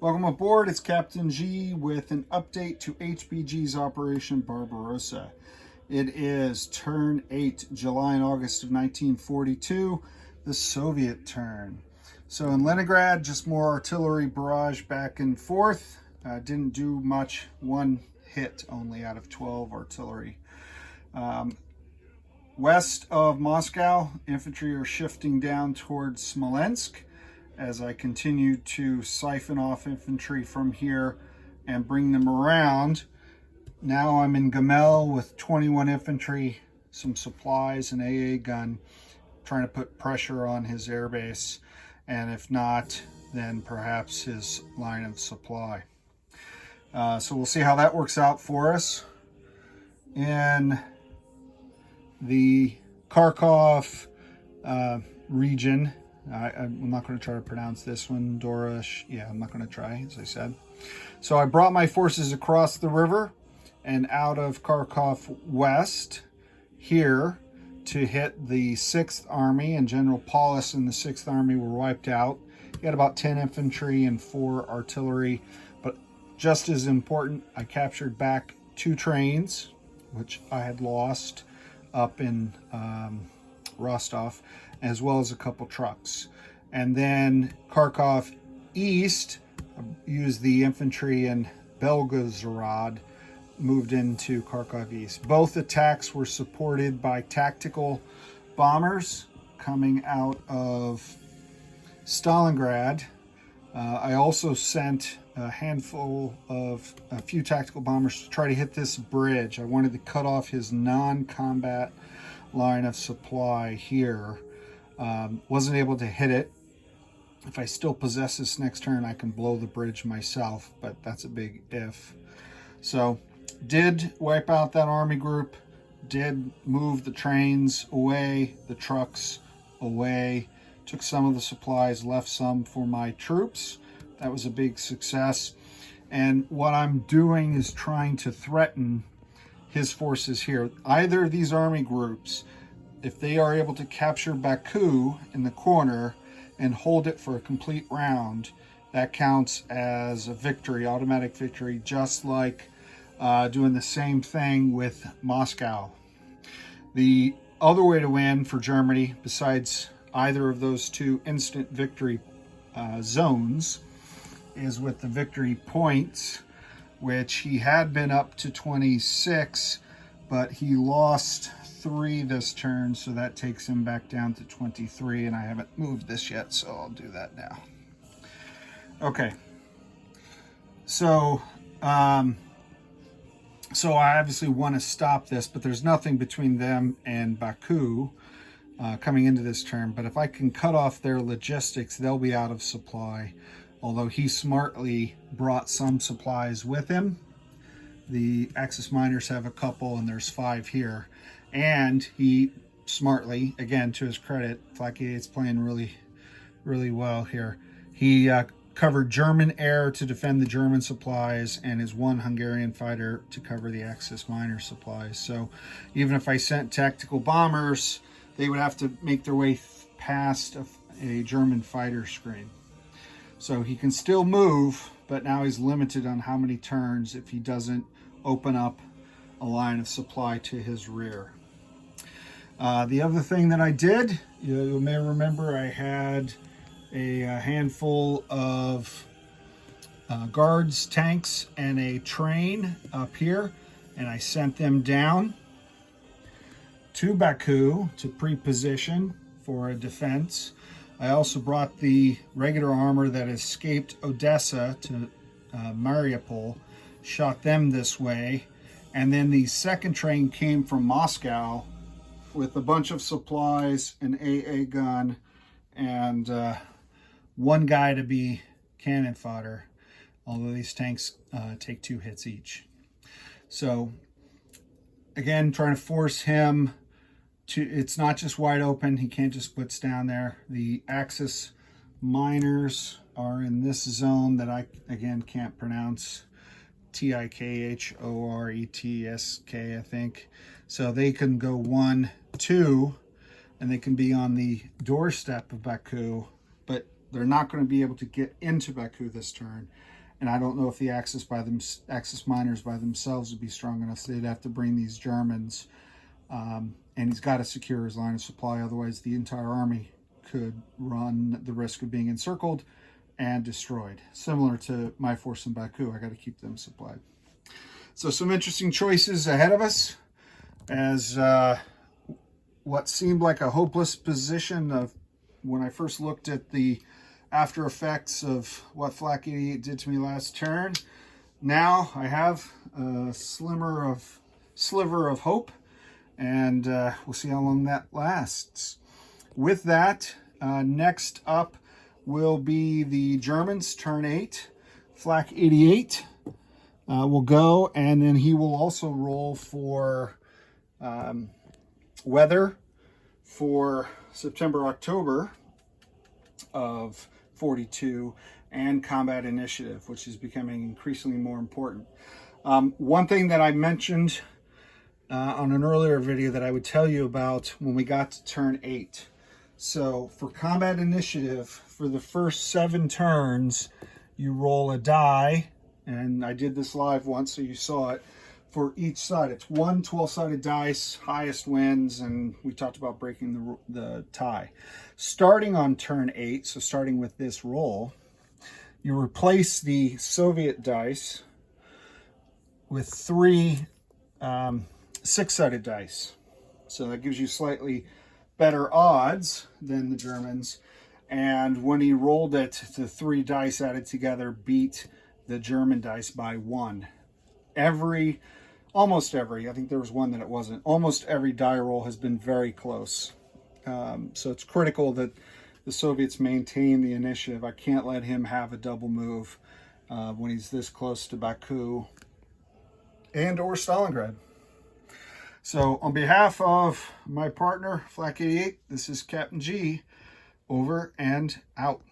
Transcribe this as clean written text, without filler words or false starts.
Welcome aboard. It's Captain G with an update to HBG's Operation Barbarossa. It is turn 8, July and August of 1942, the Soviet turn. So in Leningrad, just more artillery barrage back and forth. Didn't do much, one hit only out of 12 artillery. West of Moscow, infantry are shifting down towards Smolensk as I continue to siphon off infantry from here and bring them around. Now I'm in Gamel with 21 infantry, some supplies, an AA gun, trying to put pressure on his airbase, and if not, then perhaps his line of supply. So we'll see how that works out for us. In the Kharhov region, I'm not going to try to pronounce this one, Dorish. Yeah, I'm not going to try, as I said. So I brought my forces across the river and out of Kharkov west here to hit the 6th Army, and General Paulus and the 6th Army were wiped out. He had about 10 infantry and 4 artillery, but just as important, I captured back 2 trains, which I had lost up in Rostov, as well as a couple trucks. And then Kharkov east, used the infantry in Belgorod, moved into Kharkov east. Both attacks were supported by tactical bombers coming out of Stalingrad. I also sent a few tactical bombers to try to hit this bridge. I wanted to cut off his non-combat line of supply here. Wasn't able to hit it. If I still possess this next turn, I can blow the bridge myself, but that's a big if. So did wipe out that army group, did move the trains away, the trucks away, took some of the supplies, left some for my troops. That was a big success. And what I'm doing is trying to threaten his forces here. Either of these army groups, if they are able to capture Baku in the corner and hold it for a complete round, that counts as a victory, automatic victory, just like doing the same thing with Moscow. The other way to win for Germany, besides either of those 2 instant victory zones, is with the victory points, which he had been up to 26, but he lost 3 this turn, so that takes him back down to 23, and I haven't moved this yet, so I'll do that now. Okay, so I obviously want to stop this, but there's nothing between them and Baku coming into this turn. But if I can cut off their logistics, they'll be out of supply, although he smartly brought some supplies with him. The Axis miners have a couple, and there's 5 here. And he smartly, again, to his credit, Flak 88's playing really, really well here. He covered German air to defend the German supplies, and his 1 Hungarian fighter to cover the Axis miner supplies. So even if I sent tactical bombers, they would have to make their way past a German fighter screen. So he can still move, but now he's limited on how many turns if he doesn't open up a line of supply to his rear. The other thing that I did, you may remember, I had a handful of guards, tanks, and a train up here, and I sent them down to Baku to pre-position for a defense. I also brought the regular armor that escaped Odessa to Mariupol, shot them this way, and then the second train came from Moscow with a bunch of supplies, an AA gun, and 1 guy to be cannon fodder, although these tanks take 2 hits each. So again, trying to force him to, it's not just wide open, he can't just put down there. The Axis miners are in this zone that I, again, can't pronounce. Tikhoretsk, I think. So they can go 1, 2, and they can be on the doorstep of Baku, but They're not going to be able to get into Baku this turn. And I don't know if the Axis miners by themselves would be strong enough. So they'd have to bring these Germans. And he's got to secure his line of supply. Otherwise, the entire army could run the risk of being encircled and destroyed. Similar to my force in Baku, I got to keep them supplied. So some interesting choices ahead of us as what seemed like a hopeless position of when I first looked at the after effects of what Flak 88 did to me last turn. Now I have a sliver of hope, and we'll see how long that lasts. With that, next up will be the Germans, turn 8. Flak 88 will go, and then he will also roll for weather for September, October of 42, and combat initiative, which is becoming increasingly more important. One thing that I mentioned on an earlier video that I would tell you about when we got to turn 8. So for combat initiative, for the first 7 turns, you roll a die, and I did this live once, so you saw it. For each side, it's 1 12-sided dice, highest wins, and we talked about breaking the tie. Starting on turn 8, so starting with this roll, you replace the Soviet dice with 3 6-sided dice. So that gives you slightly better odds than the Germans. And when he rolled it, the 3 dice added together beat the German dice by 1. Almost every, I think there was one that it wasn't, almost every die roll has been very close. So it's critical that the Soviets maintain the initiative. I can't let him have a double move when he's this close to Baku and or Stalingrad. So on behalf of my partner, Flak 88, this is Captain G, over and out.